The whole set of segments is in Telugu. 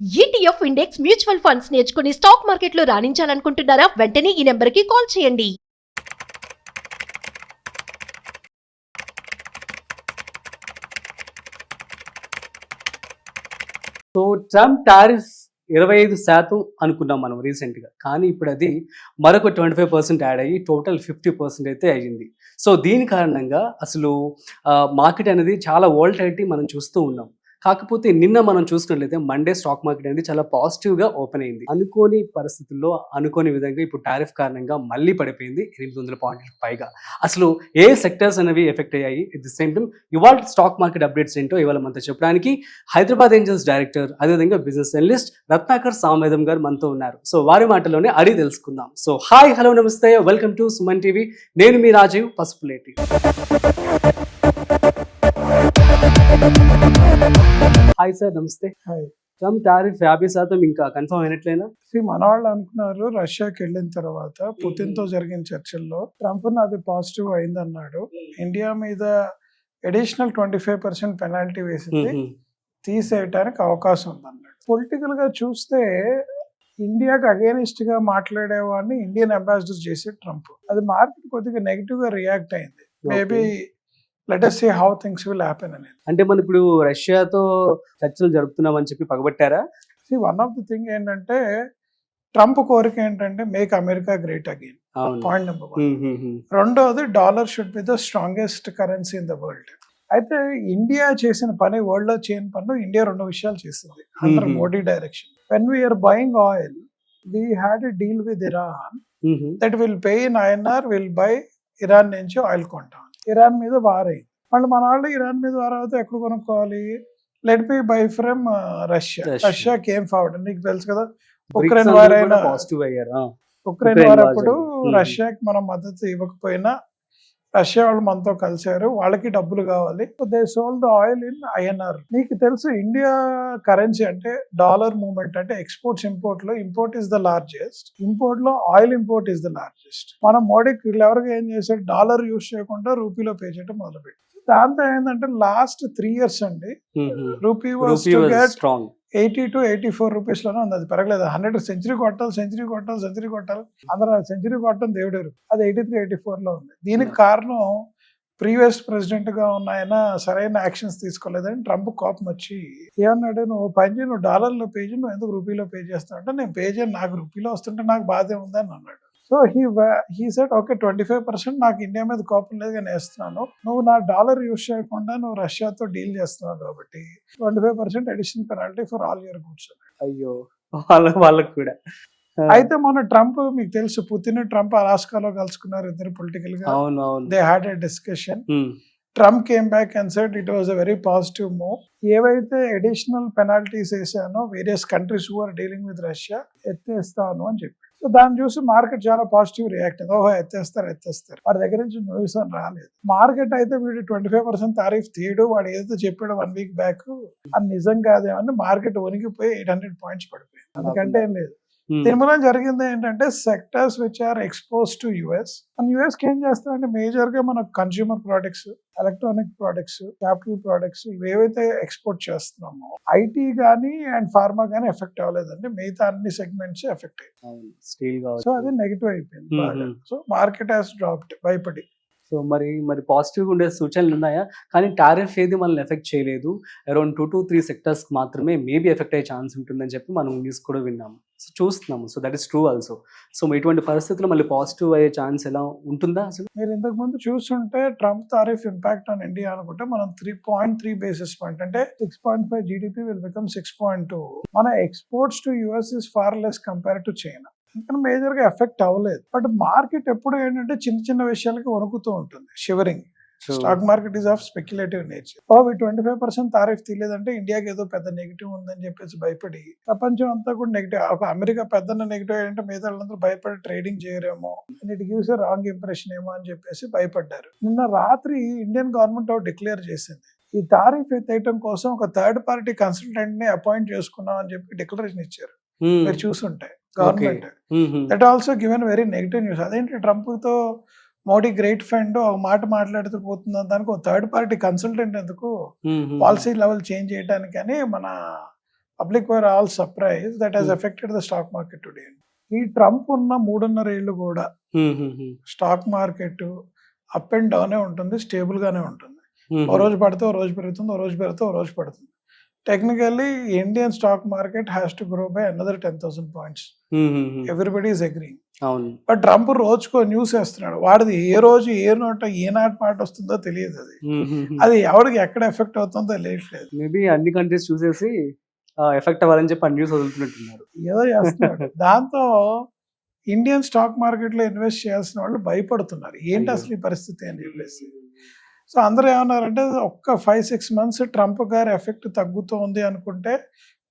ఈటీఎఫ్ ఇండెక్స్ మ్యూచువల్ ఫండ్స్ నేర్చుకుని స్టాక్ మార్కెట్లో రాణించాలనుకుంటున్నారా? వెంటనే ఈ నెంబర్కి కాల్ చేయండి. సో ట్రంప్ టారిఫ్ 25% అనుకున్నాం మనం రీసెంట్గా, కానీ ఇప్పుడు అది మరొక 25% యాడ్ అయ్యి టోటల్ 50% అయితే అయ్యింది. సో దీని కారణంగా అసలు మార్కెట్ అనేది చాలా వోల్టాలిటీ మనం చూస్తూ ఉన్నాం. కాకపోతే నిన్న మనం చూసుకున్నట్లయితే మండే స్టాక్ మార్కెట్ అనేది చాలా పాజిటివ్గా ఓపెన్ అయింది. అనుకోని పరిస్థితుల్లో అనుకోని విధంగా ఇప్పుడు టారిఫ్ కారణంగా మళ్ళీ పడిపోయింది 800 పాయింట్లకు పైగా. అసలు ఏ సెక్టర్స్ అనేవి ఎఫెక్ట్ అయ్యాయి, ఎట్ ది సేమ్ టైం ఇవాళ స్టాక్ మార్కెట్ అప్డేట్స్ ఏంటో ఇవాళ మనతో చెప్పడానికి హైదరాబాద్ ఏంజల్స్ డైరెక్టర్ అదేవిధంగా బిజినెస్ అనలిస్ట్ రత్నాకర్ సామవేదం గారు మనతో ఉన్నారు. సో వారి మాటలోనే అడిగి తెలుసుకుందాం. సో హాయ్, హలో, నమస్తే, వెల్కమ్ టు సుమన్ టీవీ. నేను మీ రాజీవ్ పసుపులేటి. హాయ్ సార్, నమస్తే. హాయ్. ట్రంప్ టారిఫ్ 50% ఇంకా కన్ఫర్మ్ అయినట్లేనా? మన వాళ్ళు అనుకున్నారు రష్యాకి వెళ్ళిన తర్వాత పుతిన్ తో జరిగిన చర్చల్లో ట్రంప్ అది పాజిటివ్ అయిందన్నాడు. ఇండియా మీద అడిషనల్ 25% పెనాల్టీ వేసింది, తీసేయటానికి అవకాశం ఉందన్నాడు. పొలిటికల్ గా చూస్తే ఇండియాకి అగేనిస్ట్ గా మాట్లాడేవాడిని ఇండియన్ అంబాసిడర్ చేసే ట్రంప్. అది మార్కెట్ కొద్దిగా నెగిటివ్ గా రియాక్ట్ అయింది. Maybe let us see how things will happen అనేది. అంటే మనం ఇప్పుడు రష్యాతో చర్చలు జరుపుతున్నామని చెప్పి పగబట్టారా? వన్ ఆఫ్ ది థింగ్ ఏంటంటే ట్రంప్ కోరిక ఏంటంటే make America great again, point number 1. రెండోది dollar should be the strongest currency in the world. అయితే ఇండియా చేసిన పని, వరల్డ్ లో చేయని పనులు ఇండియా 2 విషయాలు చేసింది under Modi direction. When we're buying oil, we had a deal with Iran that will pay in INR, will buy Iran నుంచి ఆయిల్ కొంటాం. ఇరాన్ మీద వార్ అయింది. మళ్ళీ మన వాళ్ళు ఇరాన్ మీద వార్ అయితే ఎక్కడ కొనుక్కోవాలి? Let me buy from Russia. Russia came forward. నీకు తెలుసు కదా, ఉక్రెయిన్ వార్ అయినా, ఉక్రెయిన్ వార్ అప్పుడు రష్యాకి మనం మద్దతు ఇవ్వకపోయినా రష్యా వాళ్ళు మనతో కలిశారు, వాళ్ళకి డబ్బులు కావాలి. They sold the oil in INR. నీకు తెలుసు ఇండియా కరెన్సీ అంటే డాలర్ మూవ్మెంట్ అంటే ఎక్స్పోర్ట్స్ ఇంపోర్ట్ లో import is the largest, import లో oil import is the largest. మనం మోడీకి ఎవరికి ఏం చేశారు, డాలర్ యూజ్ చేయకుండా రూపీలో పే చేయడం మొదలుపెట్టి. దాంతో ఏంటంటే లాస్ట్ 3 years అండి rupee was to get 80 to 84 rupees లోనే ఉంది. అది పెరగలేదు. 100 సెంచరీ కొట్టాలి. అందరూ సెంచరీ కొట్టడం దేవుడేరు. అది 83, 84 లో ఉంది. దీనికి కారణం ప్రీవియస్ ప్రెసిడెంట్ గా ఉన్న ఆయన సరైన యాక్షన్స్ తీసుకోలేదని ట్రంప్ కోపం వచ్చి ఏమన్నాడు, నువ్వు పని చేయి, నువ్వు డాలర్లో పే చేయి, నువ్వు ఎందుకు రూపీలో పే చేస్తావు అంటే, నేను పే చేయను, నాకు రూపీలో వస్తుంటే నాకు బాధే ఉందని అన్నాడు. సో హీ సెడ్ ఓకే 25% నాకు ఇండియా మీద కోపం లేదు కానీ వేస్తున్నాను, నువ్వు నా డాలర్ యూజ్ చేయకుండా నువ్వు రష్యాతో డీల్ చేస్తున్నావు కాబట్టి 25% additional penalty for all your goods. అయ్యో, వాళ్ళకు కూడా. అయితే మన ట్రంప్, మీకు తెలుసు పుతిన్ ట్రంప్ అలాస్కాలో కలుసుకున్నారు ఇద్దరు పొలిటికల్ గా. They had a discussion. Trump came back and said it was a very positive move. ఏవైతే అడిషనల్ పెనాల్టీస్ వేసానో various countries who are dealing with Russia ఎత్తేస్తాను అని చెప్పి. సో దాన్ని చూసి మార్కెట్ చాలా పాజిటివ్ రియాక్ట్ అయింది. ఓహో ఎత్తేస్తారు వాడి దగ్గర నుంచి న్యూస్ అని రాలేదు. మార్కెట్ అయితే వీడు 25% తారీఫ్ తీయడు, వాడు ఏదైతే చెప్పాడు 1 week బ్యాక్ అది నిజం కాదేమని మార్కెట్ వణికిపోయి 800 points పడిపోయింది. అందుకంటే ఏం లేదు. దీని వల్ల జరిగింది ఏంటంటే sectors which are expose to US. మన యుఎస్ కి ఏం చేస్తారంటే మేజర్ గా మన consumer products, electronic products, capital products ఇవేవైతే ఎక్స్పోర్ట్ చేస్తున్నామో ఐటీ గానీ అండ్ ఫార్మా గానీ ఎఫెక్ట్ అవ్వలేదండి. మిగతా అన్ని సెగ్మెంట్స్ ఎఫెక్ట్ అయ్యాయి. సో అది నెగిటివ్ అయిపోయింది. సో మార్కెట్ హాస్ డ్రాప్డ్ భయపడి. సో మరి పాజిటివ్గా ఉండే సూచనలు ఉన్నాయా? కానీ టారిఫ్ ఏది మనల్ని ఎఫెక్ట్ చేయలేదు. అరౌండ్ 2 to 3 సెక్టర్స్ మాత్రమే మేబీ ఎఫెక్ట్ అయ్యే ఛాన్స్ ఉంటుందని చెప్పి మనం న్యూస్ కూడా విన్నాము, సో చూస్తున్నాము. So that is true also. So ఇటువంటి పరిస్థితుల్లో మళ్ళీ పాజిటివ్ అయ్యే ఛాన్స్ ఎలా ఉంటుందా అసలు? మీరు ఇంతకు ముందు చూస్తుంటే Trump tariff impact on India అనుకుంటే మనం 3.3 basis point అంటే 6.5 GDP విల్ బికమ్ 6.2. మన exports to US is far less compare to China. ఇంకా మేజర్ గా ఎఫెక్ట్ అవ్వలేదు. బట్ మార్కెట్ ఎప్పుడు ఏంటంటే చిన్న విషయాలకి వణుకుతూ ఉంటుంది, shivering. Stock market is of speculative nature. 25% tariff తీయలేదంటే ఇండియాకి ఏదో పెద్ద నెగిటివ్ ఉందని చెప్పేసి భయపడి ప్రపంచం అంతా కూడా నెగిటివ్. ఒక అమెరికా పెద్ద నెగిటివ్ అంటే మిగతా వాళ్ళందరూ భయపడి ట్రేడింగ్ చేయరేమో, ఇట్ గివ్స్ రాంగ్ ఇంప్రెషన్ ఏమో అని చెప్పేసి భయపడ్డారు. నిన్న రాత్రి ఇండియన్ గవర్నమెంట్ డిక్లేర్ చేసింది, ఈ తారీఫ్ ఎత్తేయటం కోసం ఒక థర్డ్ పార్టీ కన్సల్టెంట్ ని అపాయింట్ చేసుకున్నాం అని చెప్పి డిక్లరేషన్ ఇచ్చారు. మీరు చూసుంటే government that also given very negative news. అదేంటి ట్రంప్ తో మోడీ గ్రేట్ ఫ్రెండ్ ఒక మాట మాట్లాడుతూ పోతుందని దానికి ఒక థర్డ్ పార్టీ కన్సల్టెంట్ ఎందుకు, పాలసీ లెవెల్ చేంజ్ చేయడానికి అని మన public were all surprise that has affected the stock market today. ఈ ట్రంప్ ఉన్న 3.5 ఏళ్ళు కూడా stock market up and down ఉంటుంది, స్టేబుల్ గానే ఉంటుంది. ఓ రోజు పడితే ఓ రోజు పెరుగుతుంది, ఓ రోజు పెడితే ఓ రోజు పడుతుంది. Technically Indian stock market has to grow by another 10,000 points. Everybody is agreeing. But Trump రోజుకో న్యూస్ వేస్తున్నాడు. వాడిది ఏ రోజు ఏ నోట ఏ నాటి మాట వస్తుందో తెలియదు. అది ఎవరికి ఎక్కడ ఎఫెక్ట్ అవుతుందో తెలియట్లేదు. మేబీ అన్ని కంట్రీస్ చూసేసి ఎఫెక్ట్ అవ్వాలని చెప్పి న్యూస్ వదులుతున్నట్టున్నారు. ఏదో చేస్తున్నాడు. దాంతో ఇండియన్ స్టాక్ మార్కెట్ లో ఇన్వెస్ట్ చేయాల్సిన వాళ్ళు భయపడుతున్నారు, ఏంటి అసలు ఈ పరిస్థితి అని చెప్పేసి. సో అందరూ ఏమన్నారంటే ఒక్క 5-6 months ట్రంప్ గారి ఎఫెక్ట్ తగ్గుతోంది అనుకుంటే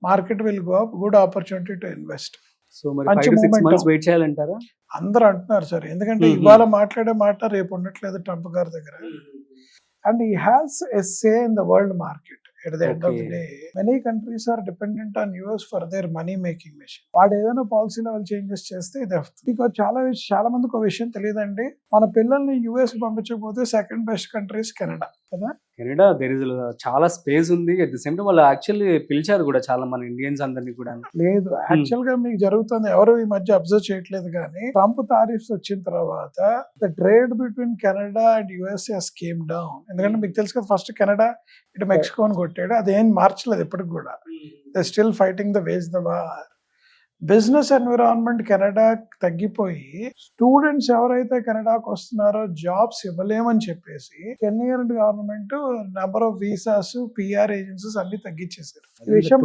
market will go up, good opportunity to invest. So మరి 5 to 6 months వెయిట్ చేయాలంటారా? అందరూ అంటున్నారు సార్, ఎందుకంటే ఇవాళ మాట్లాడే మాట రేపు ఉండట్లేదు ట్రంప్ గారి దగ్గర. And he has a say in the world market. At the end of the day, many countries are dependent on US for their money making machine. వాడు ఏదైనా పాలసీ లెవెల్ చేంజెస్ చేస్తే ఇది మీకు చాలా మందికి ఒక విషయం తెలియదండి. మన పిల్లల్ని US పంపించకపోతే సెకండ్ బెస్ట్ కంట్రీస్ కెనడా కదా. కెనడా దేర్ ఇస్ చాలా స్పేస్ ఉంది. అట్ ది సేమ్ టైం వాళ్ళు యాక్చువల్లీ పిలిచారు కూడా చాలా మన ఇండియన్స్ అందరినీ కూడా. లేదు, యాక్చువల్ గా మీకు జరుగుతుంది, ఎవరు ఈ మధ్య అబ్జర్వ్ చేయట్లేదు కానీ ట్రంప్ టారిఫ్స్ వచ్చిన తర్వాత the trade between Canada and US has came down. ఎందుకంటే మీకు తెలుసు కదా, ఫస్ట్ కెనడా ఇటు మెక్సికోని కొట్టాడు, అదేం మార్చలేదు ఇప్పటికి కూడా. They still fighting the wage the war. Business environment Canada తగ్గిపోయి స్టూడెంట్స్ ఎవరైతే కెనడాకు వస్తున్నారో జాబ్స్ ఇవ్వలేమని చెప్పేసి Canadian government number of visas, PR agencies అన్ని తగ్గించేశారు. ఈ విషయం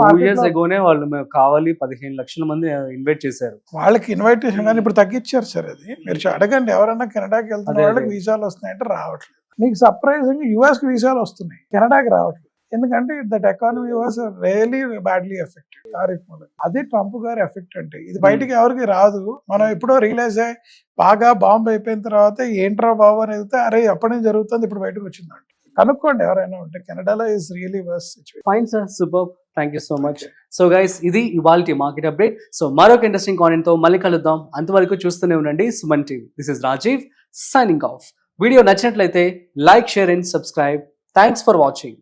వాళ్ళు కావాలి 15 లక్షల మంది ఇన్వైట్ చేశారు. వాళ్ళకి ఇన్వైటేషన్ కానీ ఇప్పుడు తగ్గించారు సార్. అది మీరు అడగండి, ఎవరైనా కెనడాకి వెళ్తున్న వాళ్ళకి వీసాలు వస్తున్నాయంటే రావట్లేదు. మీకు సర్ప్రైజింగ్ US కి వీసాలు వస్తున్నాయి, కెనడాకి రావట్లేదు. ఎందుకంటే that economy was really badly affected tariff మూలంగా. అదే ట్రంప్ గారి ఎఫెక్ట్ అంటే. ఇది బయటికి ఎవరికి రాదు. మనం ఎప్పుడో రియలైజ్ అయ్యి బాగా బాంబు అయిపోయిన తర్వాత ఏంట్రా బాబు అని అయితే అరే ఎప్పటి నుంచి జరుగుతుంది ఇప్పుడు బయటకు వచ్చిందంట. కనుక్కోండి ఎవరైనా ఉంటే. కెనడాలో is really worse situation. Fine sir, super, thank you so much. So guys, ఇది ఇవాల్టి మార్కెట్ అప్డేట్. సో మరొక ఇంట్రెస్టింగ్ కాంటెంట్ తో మళ్ళీ కలుద్దాం. అంతవరకు చూస్తూనే ఉండండి Suman TV. This is Rajiv signing off. Video నచ్చినట్లయితే like, share and subscribe. Thanks for watching.